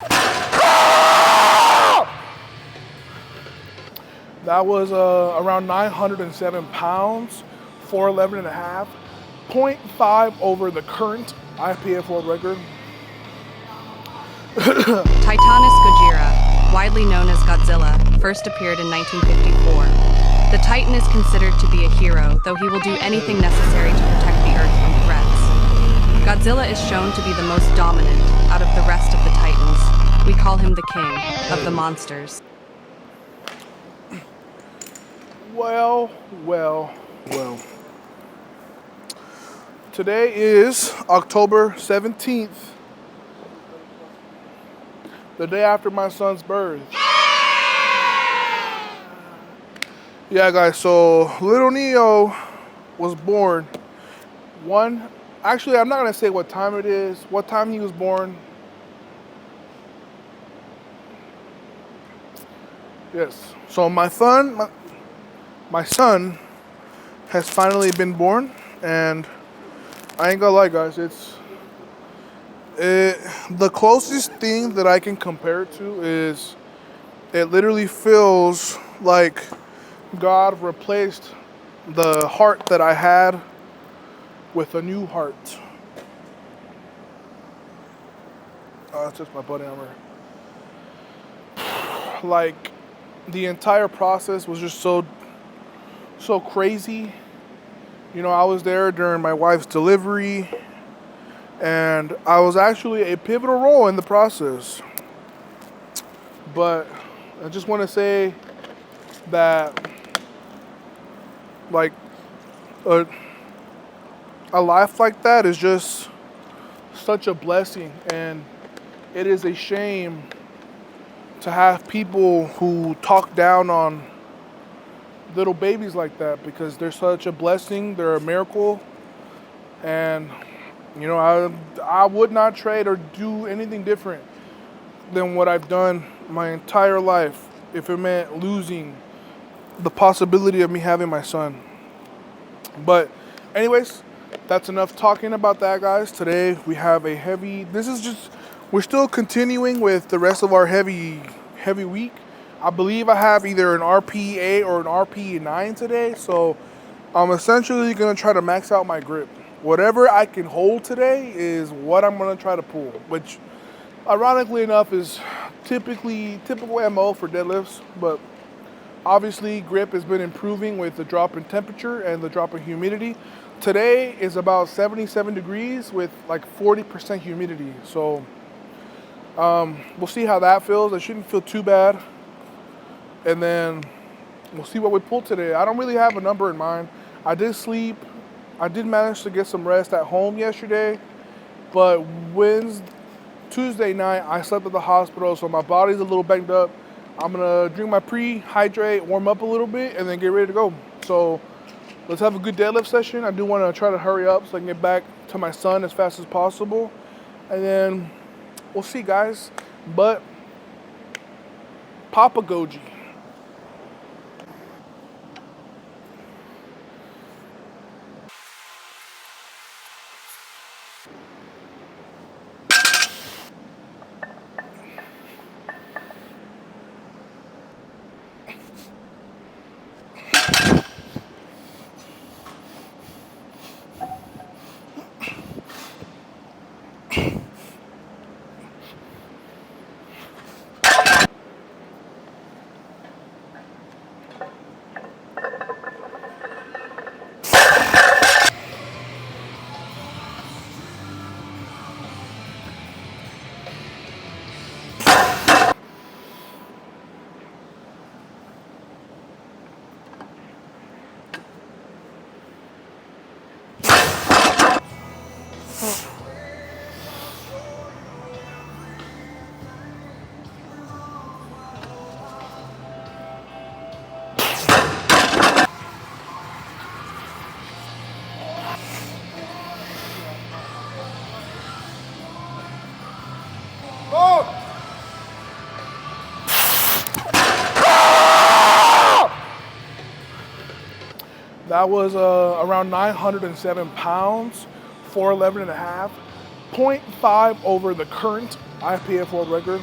That was around 907 pounds, 411 and a half, 0.5 over the current IPF world record. Titanus Gojira, widely known as Godzilla, first appeared in 1954. The Titan is considered to be a hero, though he will do anything necessary to protect the Earth from threats. Godzilla is shown to be the most dominant out of the rest of the Titans. We call him the king of the monsters. Well. Today is October 17th, the day after my son's birth. Yeah, guys, so little Neo was born. Actually, I'm not gonna say what time it is, what time he was born. Yes, so my son has finally been born, and I ain't gonna lie, guys, the closest thing that I can compare it to is it literally feels like God replaced the heart that I had with a new heart. Oh, that's just my butt hammer. Like, the entire process was just so crazy. You know, I was there during my wife's delivery, and I was actually a pivotal role in the process. But I just want to say that, like, a life like that is just such a blessing, and it is a shame to have people who talk down on little babies like that, because they're such a blessing, they're a miracle, and you know, I would not trade or do anything different than what I've done my entire life if it meant losing the possibility of me having my son. But anyways, that's enough talking about that, guys. Today we have we're still continuing with the rest of our heavy week. I believe I have either an RP8 or an RP9 today, so I'm essentially going to try to max out my grip. Whatever I can hold today is what I'm going to try to pull, which ironically enough is typical MO for deadlifts, but obviously grip has been improving with the drop in temperature and the drop in humidity. Today is about 77 degrees with like 40% humidity, so we'll see how that feels. It shouldn't feel too bad. And then we'll see what we pull today. I don't really have a number in mind. I did sleep. I did manage to get some rest at home yesterday. But Tuesday night, I slept at the hospital, so my body's a little banged up. I'm going to drink my pre-hydrate, warm up a little bit, and then get ready to go. So let's have a good deadlift session. I do want to try to hurry up so I can get back to my son as fast as possible. And then we'll see, guys. But Papa Goji. That was around 907 pounds, 411 and a half, 0.5 over the current IPF world record.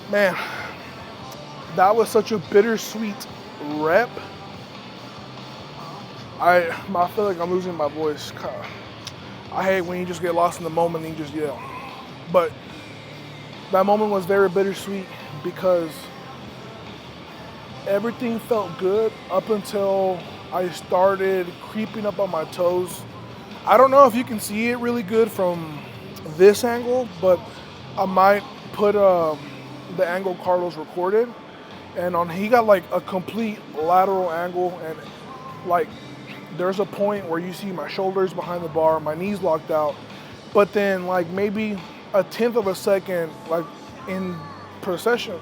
Man, that was such a bittersweet rep. I feel like I'm losing my voice. I hate when you just get lost in the moment and you just yell. But that moment was very bittersweet because everything felt good up until I started creeping up on my toes. I don't know if you can see it really good from this angle, but I might put the angle Carlos recorded, and he got like a complete lateral angle, and like there's a point where you see my shoulders behind the bar, my knees locked out, but then like maybe a tenth of a second, like in procession,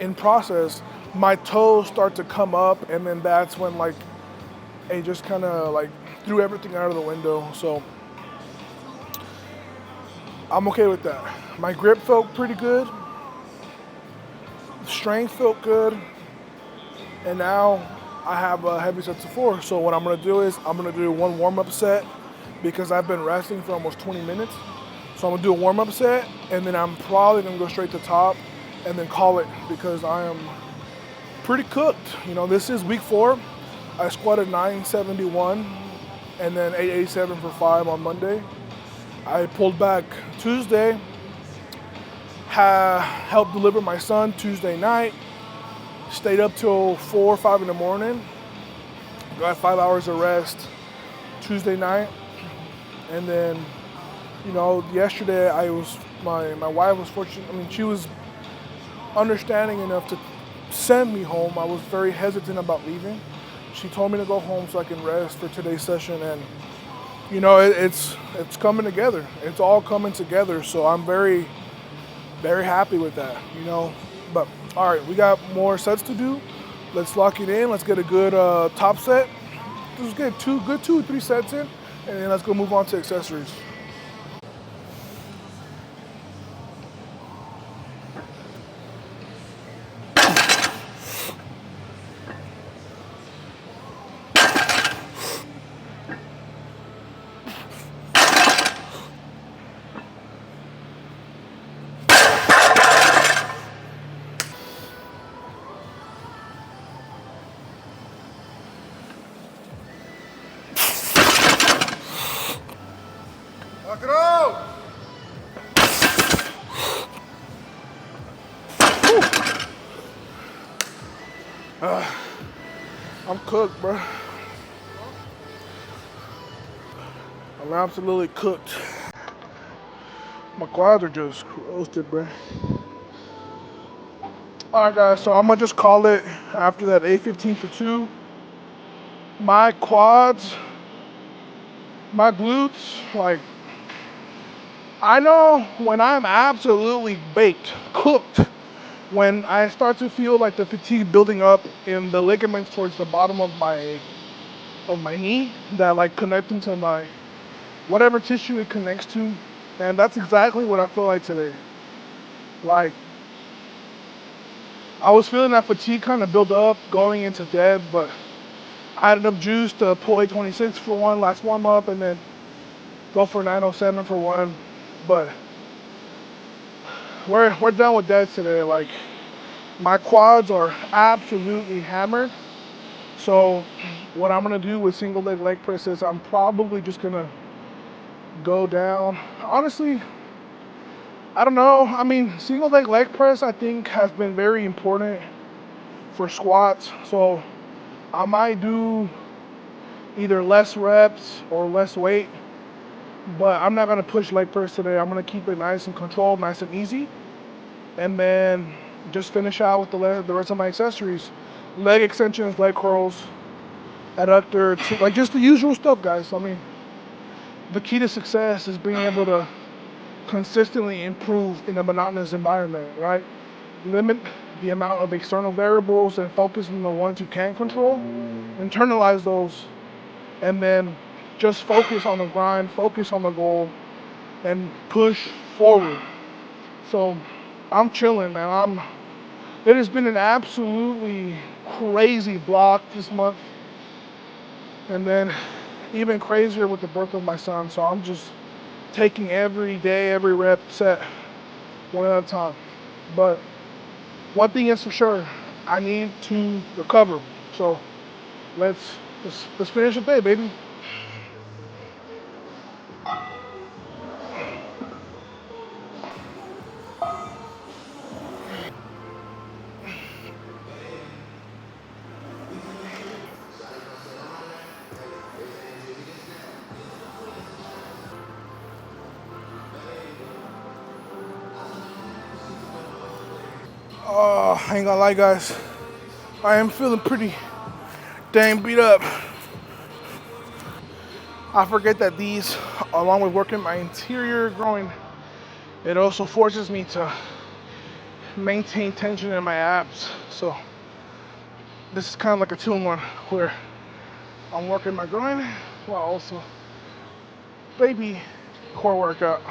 in process, my toes start to come up, and then that's when like it just kind of like threw everything out of the window. So I'm okay with that. My grip felt pretty good. Strength felt good. And now I have heavy sets of 4. So what I'm gonna do is I'm gonna do one warm-up set because I've been resting for almost 20 minutes. So I'm gonna do a warm-up set, and then I'm probably gonna go straight to top and then call it because I am pretty cooked. You know, this is week 4. I squatted 971 and then 887 for 5 on Monday. I pulled back Tuesday, helped deliver my son Tuesday night, stayed up till 4 or 5 in the morning, got 5 hours of rest Tuesday night, and then, you know, yesterday my wife was fortunate. I mean, she was understanding enough to send me home. I was very hesitant about leaving. She told me to go home so I can rest for today's session, and you know, it's coming together. It's all coming together, so I'm very, very happy with that, you know. But all right, we got more sets to do. Let's lock it in. Let's get a good top set. Let's get 2 or 3 sets in, and then let's go move on to accessories. Lock it out! I'm cooked, bro. I'm absolutely cooked. My quads are just roasted, bro. All right, guys, so I'm gonna just call it after that 8:15 for 2. My quads, my glutes, like, I know when I'm absolutely baked, cooked, when I start to feel like the fatigue building up in the ligaments towards the bottom of my knee that like connecting to my whatever tissue it connects to, and that's exactly what I feel like today. Like, I was feeling that fatigue kind of build up going into dead, but I had enough juice to pull 826 for one last warm up and then go for 907 for one. But we're done with that today. Like, my quads are absolutely hammered. So what I'm gonna do with single leg presses, I'm probably just gonna go down. Honestly, I don't know. I mean, single leg press I think has been very important for squats. So I might do either less reps or less weight, but I'm not gonna push leg press today. I'm gonna keep it nice and controlled, nice and easy, and then just finish out with the rest of my accessories: leg extensions, leg curls, adductor, like just the usual stuff, guys. I mean, the key to success is being able to consistently improve in a monotonous environment, right? Limit the amount of external variables and focus on the ones you can control. Internalize those, and then just focus on the grind, focus on the goal, and push forward. So I'm chilling, man. It has been an absolutely crazy block this month. And then even crazier with the birth of my son. So I'm just taking every day, every rep set, one at a time. But one thing is for sure, I need to recover. So let's finish the day, baby. I ain't gonna lie, guys. I am feeling pretty dang beat up. I forget that these, along with working my interior groin, it also forces me to maintain tension in my abs. So this is kind of like a 2-in-1 where I'm working my groin while also baby core workout.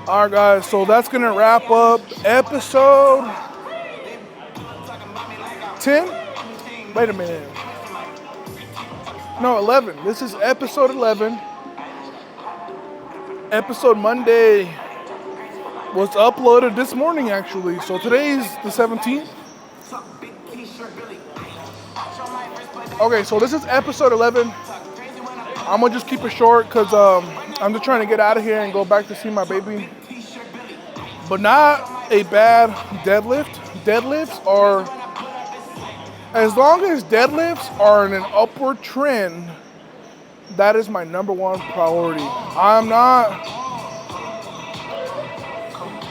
All right, guys, so that's gonna wrap up episode 10. Wait a minute. No, 11. This is episode 11. Episode Monday was uploaded this morning, actually. So today's the 17th. Okay, so this is episode 11. I'm gonna just keep it short because I'm just trying to get out of here and go back to see my baby. But not a bad deadlift. Deadlifts are, as long as deadlifts are in an upward trend, that is my #1 priority. I'm not,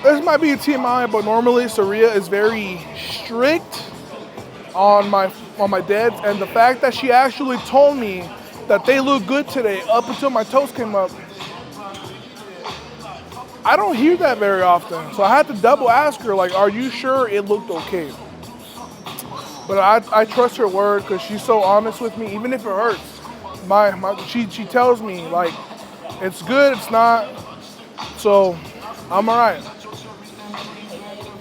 this might be a TMI, but normally Saria is very strict on my deads, and the fact that she actually told me that they look good today up until my toes came up, I don't hear that very often. So I had to double ask her, like, are you sure it looked okay? But I trust her word because she's so honest with me, even if it hurts. She tells me, like, it's good, it's not, so I'm all right.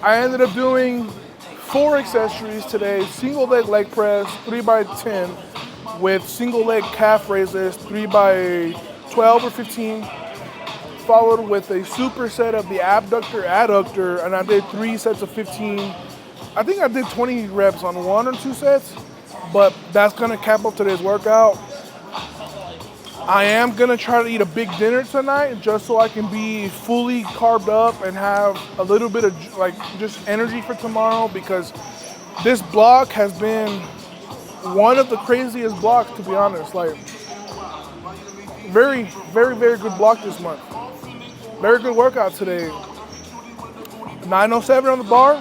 I ended up doing 4 accessories today: single leg press, 3x10, with single leg calf raises, 3x12 or 15, followed with a superset of the abductor, adductor, and I did 3 sets of 15. I think I did 20 reps on 1 or 2 sets, but that's gonna cap up today's workout. I am gonna try to eat a big dinner tonight just so I can be fully carbed up and have a little bit of like just energy for tomorrow, because this block has been one of the craziest blocks, to be honest. Like, very, very, very good block this month. Very good workout today. 907 on the bar.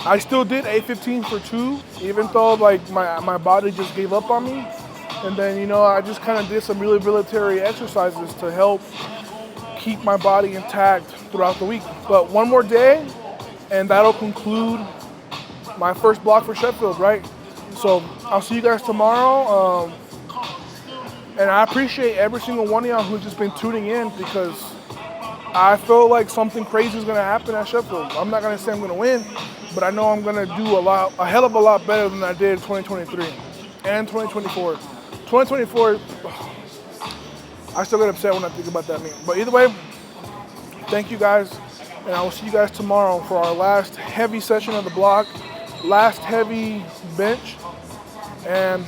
I still did 815 for 2, even though like my body just gave up on me. And then, you know, I just kind of did some really military exercises to help keep my body intact throughout the week. But one more day, and that'll conclude my first block for Sheffield, right? So I'll see you guys tomorrow. And I appreciate every single one of y'all who's just been tuning in, because I feel like something crazy is going to happen at Sheffield. I'm not going to say I'm going to win, but I know I'm going to do a hell of a lot better than I did in 2023 and 2024. 2024, I still get upset when I think about that meme. But either way, thank you guys, and I will see you guys tomorrow for our last heavy session of the block, last heavy bench, and